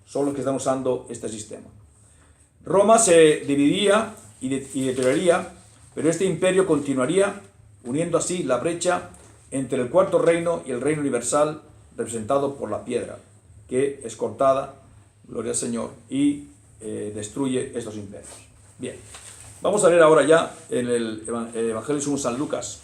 son los que están usando este sistema. Roma se dividiría y deterioraría, pero este imperio continuaría, uniendo así la brecha entre el cuarto reino y el reino universal, representado por la piedra, que es cortada, gloria al Señor, y destruye estos imperios. Bien, vamos a leer ahora ya en el Evangelio según San Lucas.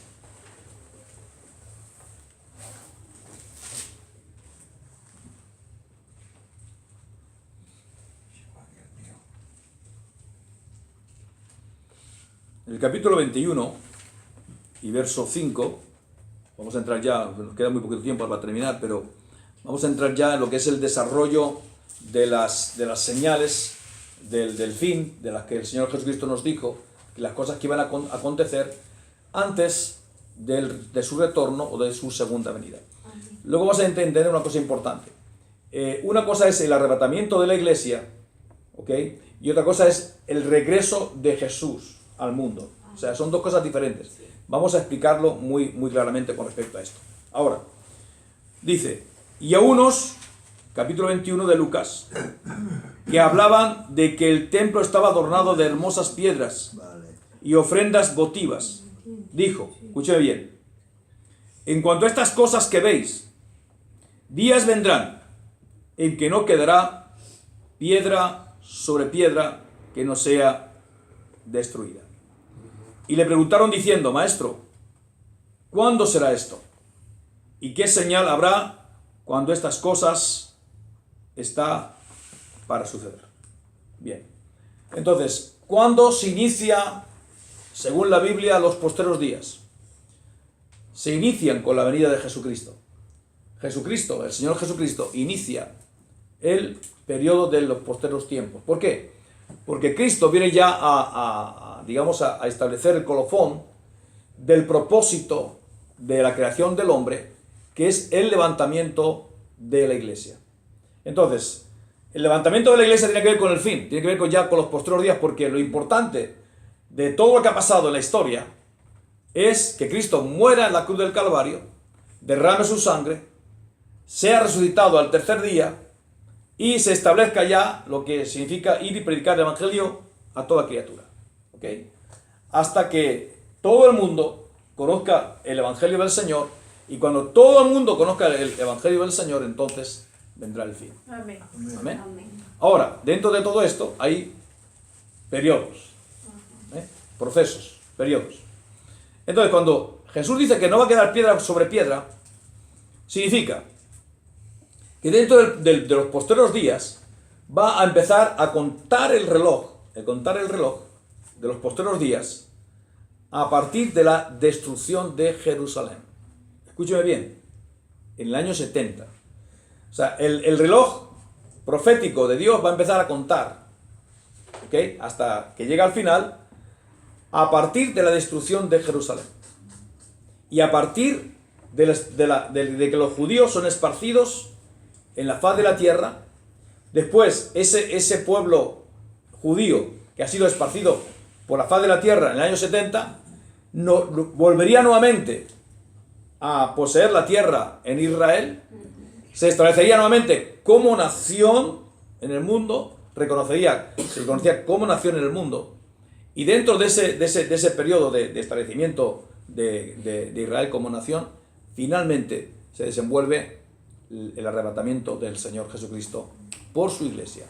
En el capítulo 21 y verso 5, vamos a entrar ya, nos queda muy poquito tiempo para terminar, pero vamos a entrar ya en lo que es el desarrollo de las señales del fin, de las que el Señor Jesucristo nos dijo, que las cosas que iban a acontecer antes de su retorno o de su segunda venida. Luego vamos a entender una cosa importante. Una cosa es el arrebatamiento de la iglesia, ¿ok? Y otra cosa es el regreso de Jesús al mundo. O sea, son dos cosas diferentes. Vamos a explicarlo muy claramente con respecto a esto. Ahora, dice, y a unos, capítulo 21 de Lucas, que hablaban de que el templo estaba adornado de hermosas piedras y ofrendas votivas, dijo, escuche bien, en cuanto a estas cosas que veis, días vendrán en que no quedará piedra sobre piedra que no sea destruida. Y le preguntaron diciendo, Maestro, ¿cuándo será esto? ¿Y qué señal habrá cuando estas cosas está para suceder? Bien, entonces, ¿cuándo se inicia, según la Biblia, los postreros días? Se inician con la venida de Jesucristo. Jesucristo, el Señor Jesucristo, inicia el periodo de los postreros tiempos. ¿Por qué? Porque Cristo viene ya a establecer el colofón del propósito de la creación del hombre, que es el levantamiento de la iglesia. Entonces, el levantamiento de la iglesia tiene que ver con el fin, tiene que ver ya con los postreros días, porque lo importante de todo lo que ha pasado en la historia es que Cristo muera en la cruz del Calvario, derrame su sangre, sea resucitado al tercer día, y se establezca ya lo que significa ir y predicar el Evangelio a toda criatura. ¿Ok? Hasta que todo el mundo conozca el Evangelio del Señor, y cuando todo el mundo conozca el Evangelio del Señor, entonces vendrá el fin. Amén. Amén. Ahora, dentro de todo esto hay periodos, procesos, periodos. Entonces, cuando Jesús dice que no va a quedar piedra sobre piedra, significa que dentro de los posteriores días va a empezar a contar el reloj de los posteriores días a partir de la destrucción de Jerusalén. Escúcheme bien, en el año 70. O sea, el reloj profético de Dios va a empezar a contar, ¿ok? Hasta que llega al final, a partir de la destrucción de Jerusalén. Y a partir de que los judíos son esparcidos en la faz de la tierra, después ese pueblo judío que ha sido esparcido por la faz de la tierra en el año 70, volvería nuevamente a poseer la tierra en Israel, se establecería nuevamente como nación en el mundo, se reconocía como nación en el mundo, y dentro de ese periodo de establecimiento de Israel como nación, finalmente se desenvuelve el arrebatamiento del Señor Jesucristo por su iglesia.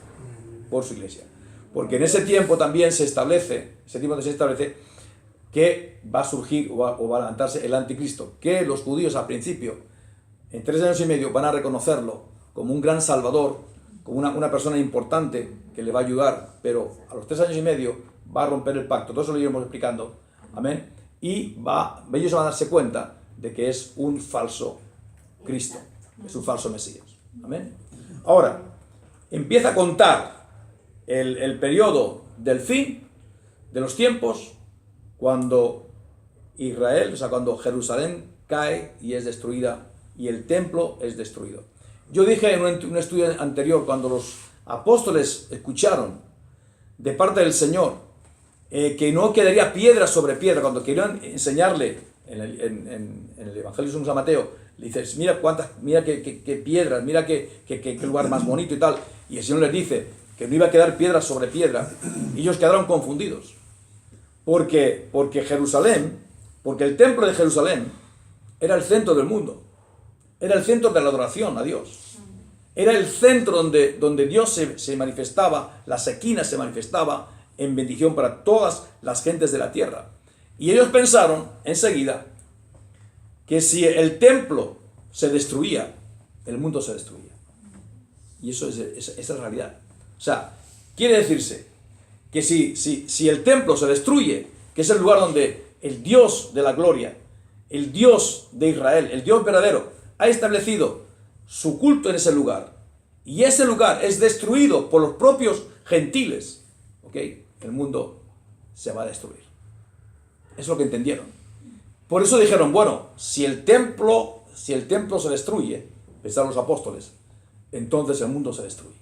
Porque en ese tiempo también se establece que va a surgir o va a levantarse el anticristo, que los judíos al principio, en 3 años y medio, van a reconocerlo como un gran salvador, como una persona importante que le va a ayudar, pero a los 3 años y medio va a romper el pacto. Todo eso lo iremos explicando. Amén. Y ellos van a darse cuenta de que es un falso Cristo, es un falso Mesías. Amén. Ahora, empieza a contar el periodo del fin de los tiempos cuando cuando Jerusalén cae y es destruida y el templo es destruido. Yo dije en un estudio anterior, cuando los apóstoles escucharon de parte del Señor que no quedaría piedra sobre piedra, cuando querían enseñarle en el Evangelio según San Mateo, le dices, mira qué piedras, mira qué lugar más bonito y tal, Y el Señor les dice que no iba a quedar piedra sobre piedra, y ellos quedaron confundidos. Porque Jerusalén, porque el templo de Jerusalén era el centro del mundo, era el centro de la adoración a Dios. Era el centro donde Dios se manifestaba, la Shekinah se manifestaba en bendición para todas las gentes de la tierra. Y ellos pensaron enseguida que si el templo se destruía, el mundo se destruía. Y esa es la realidad. O sea, quiere decirse que si el templo se destruye, que es el lugar donde el Dios de la gloria, el Dios de Israel, el Dios verdadero, ha establecido su culto en ese lugar, y ese lugar es destruido por los propios gentiles, ¿ok? El mundo se va a destruir. Eso es lo que entendieron. Por eso dijeron, bueno, si el templo se destruye, pensaron los apóstoles, entonces el mundo se destruye.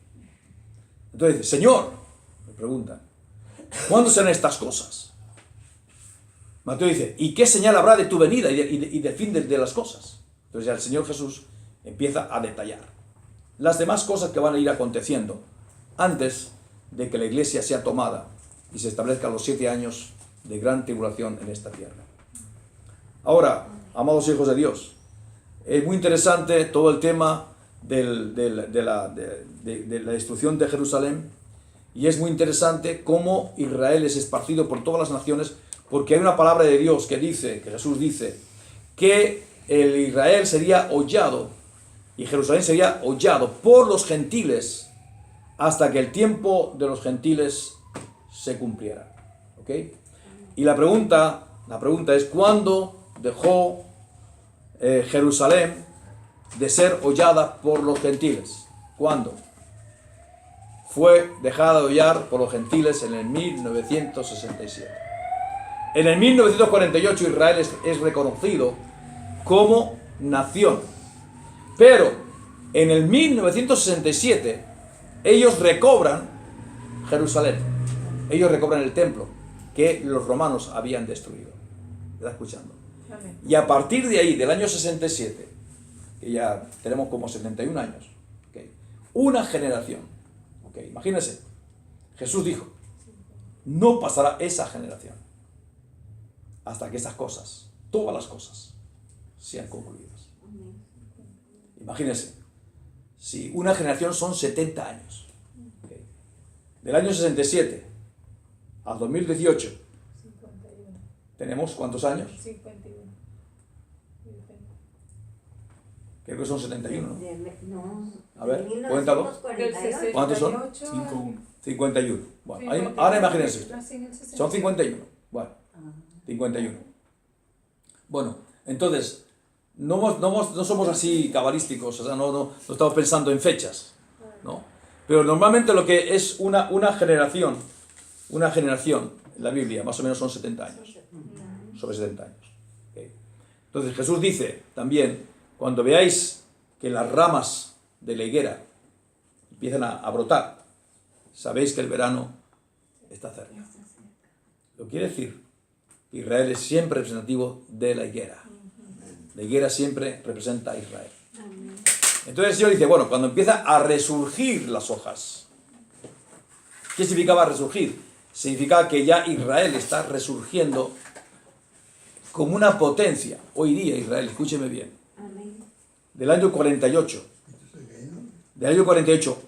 Entonces dice, Señor, me preguntan, ¿cuándo serán estas cosas? Mateo dice, ¿y qué señal habrá de tu venida y del fin de las cosas? Entonces ya el Señor Jesús empieza a detallar las demás cosas que van a ir aconteciendo antes de que la iglesia sea tomada y se establezcan los 7 años de gran tribulación en esta tierra. Ahora, amados hijos de Dios, es muy interesante todo el tema de la destrucción de Jerusalén, y es muy interesante cómo Israel es esparcido por todas las naciones, porque hay una palabra de Dios que dice, que Jesús dice, que el Israel sería hollado y Jerusalén sería hollado por los gentiles hasta que el tiempo de los gentiles se cumpliera. ¿Ok? Y la pregunta es, ¿cuándo dejó Jerusalén de ser hollada por los gentiles? ¿Cuándo? Fue dejada de hollar por los gentiles en el 1967. En el 1948 Israel es reconocido como nación. Pero en el 1967 ellos recobran Jerusalén. Ellos recobran el templo que los romanos habían destruido. ¿Estás escuchando? Amén. Y a partir de ahí, del año 67, que ya tenemos como 71 años, ¿okay? Una generación, ¿okay? Imagínense, Jesús dijo, no pasará esa generación hasta que estas cosas, todas las cosas, sean concluidas. Imagínense, si una generación son 70 años, ¿okay? Del año 67 al 2018, 51. ¿Tenemos cuántos años? 51. Creo que son 71, ¿no? A ver, cuéntalo. ¿Cuántos son? 51. Bueno, ahora imagínense. Son 51. Bueno, 51. Bueno, entonces, no somos así cabalísticos, o sea, no estamos pensando en fechas, ¿no? Pero normalmente lo que es una generación en la Biblia, más o menos son 70 años. Sobre 70 años. ¿Okay? Entonces Jesús dice también, cuando veáis que las ramas de la higuera empiezan a brotar, sabéis que el verano está cerca. Lo quiere decir que Israel es siempre representativo de la higuera. La higuera siempre representa a Israel. Entonces el Señor dice, bueno, cuando empieza a resurgir las hojas, ¿qué significaba resurgir? Significa que ya Israel está resurgiendo como una potencia. Hoy día Israel, escúcheme bien, del año 48,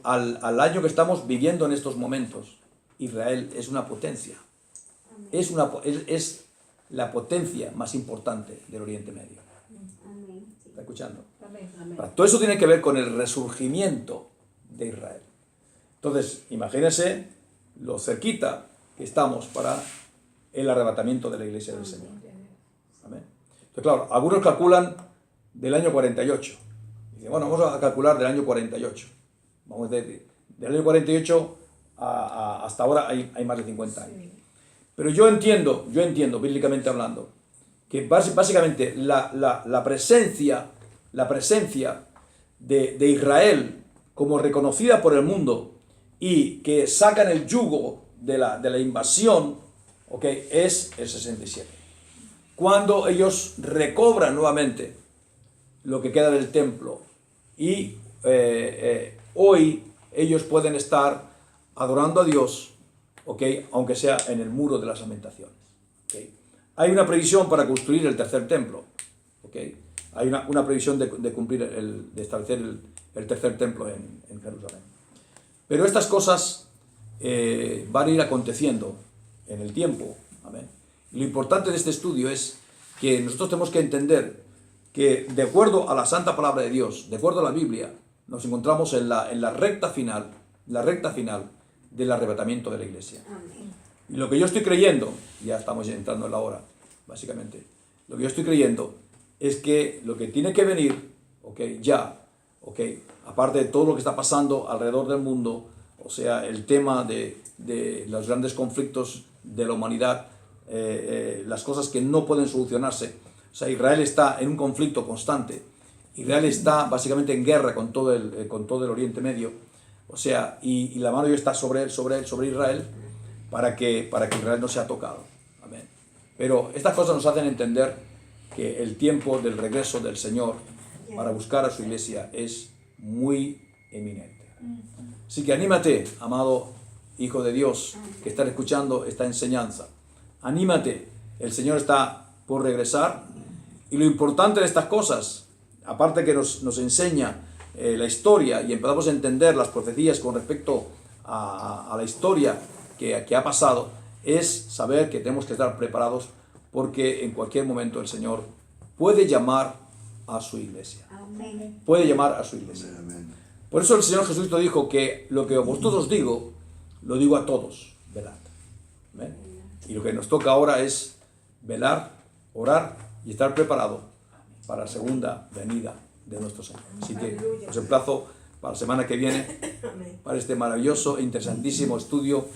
al año que estamos viviendo en estos momentos, Israel es una potencia. Es la potencia más importante del Oriente Medio. ¿Está escuchando? Todo eso tiene que ver con el resurgimiento de Israel. Entonces, imagínense lo cerquita que estamos para el arrebatamiento de la iglesia del Señor. Amén. Entonces, claro, algunos calculan del año 48. Dicen, bueno, vamos a calcular del año 48. Vamos del año 48 hasta ahora hay más de 50 años. Pero yo entiendo, bíblicamente hablando, que básicamente la presencia de Israel como reconocida por el mundo y que sacan el yugo de la invasión, ¿okay? Es el 67. Cuando ellos recobran nuevamente lo que queda del templo y hoy ellos pueden estar adorando a Dios, ¿okay? Aunque sea en el muro de las lamentaciones. ¿Okay? Hay una previsión para construir el tercer templo. ¿Okay? Hay una previsión de cumplir, de establecer el tercer templo en Jerusalén. Pero estas cosas van a ir aconteciendo en el tiempo. Amén. Y lo importante de este estudio es que nosotros tenemos que entender que, de acuerdo a la santa palabra de Dios, de acuerdo a la Biblia, nos encontramos en la recta final del arrebatamiento de la iglesia. Amén. Y lo que yo estoy creyendo, ya estamos entrando en la hora, básicamente, lo que yo estoy creyendo es que lo que tiene que venir, aparte de todo lo que está pasando alrededor del mundo, o sea, el tema de los grandes conflictos de la humanidad, las cosas que no pueden solucionarse. O sea, Israel está en un conflicto constante. Israel está básicamente en guerra con todo el Oriente Medio. O sea, y la mano de Dios está sobre Israel para que Israel no sea tocado. Amén. Pero estas cosas nos hacen entender que el tiempo del regreso del Señor para buscar a su iglesia es muy eminente. Así que anímate, amado hijo de Dios, que estás escuchando esta enseñanza. Anímate, el Señor está por regresar. Y lo importante de estas cosas, aparte que nos enseña la historia y empezamos a entender las profecías con respecto a la historia que ha pasado, es saber que tenemos que estar preparados porque en cualquier momento el Señor puede llamar a su iglesia. Amén. Puede llamar a su iglesia. Por eso el Señor Jesucristo dijo que lo que a vosotros digo, lo digo a todos, velad. ¿Ven? Y lo que nos toca ahora es velar, orar y estar preparado para la segunda venida de nuestro Señor. Así que os emplazo para la semana que viene para este maravilloso e interesantísimo estudio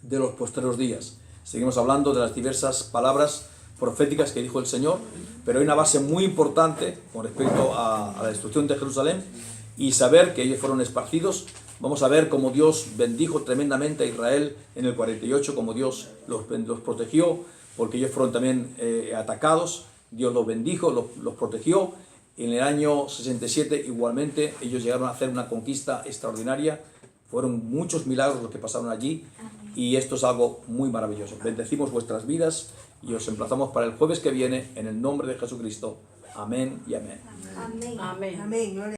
de los postreros días. Seguimos hablando de las diversas palabras proféticas que dijo el Señor, pero hay una base muy importante con respecto a la destrucción de Jerusalén y saber que ellos fueron esparcidos. Vamos a ver cómo Dios bendijo tremendamente a Israel en el 48, cómo Dios los protegió, porque ellos fueron también atacados. Dios los bendijo, los protegió. En el año 67 igualmente ellos llegaron a hacer una conquista extraordinaria. Fueron muchos milagros los que pasaron allí y esto es algo muy maravilloso. Bendecimos vuestras vidas y os emplazamos para el jueves que viene en el nombre de Jesucristo. Amén y amén. Amén. Amén. Amén.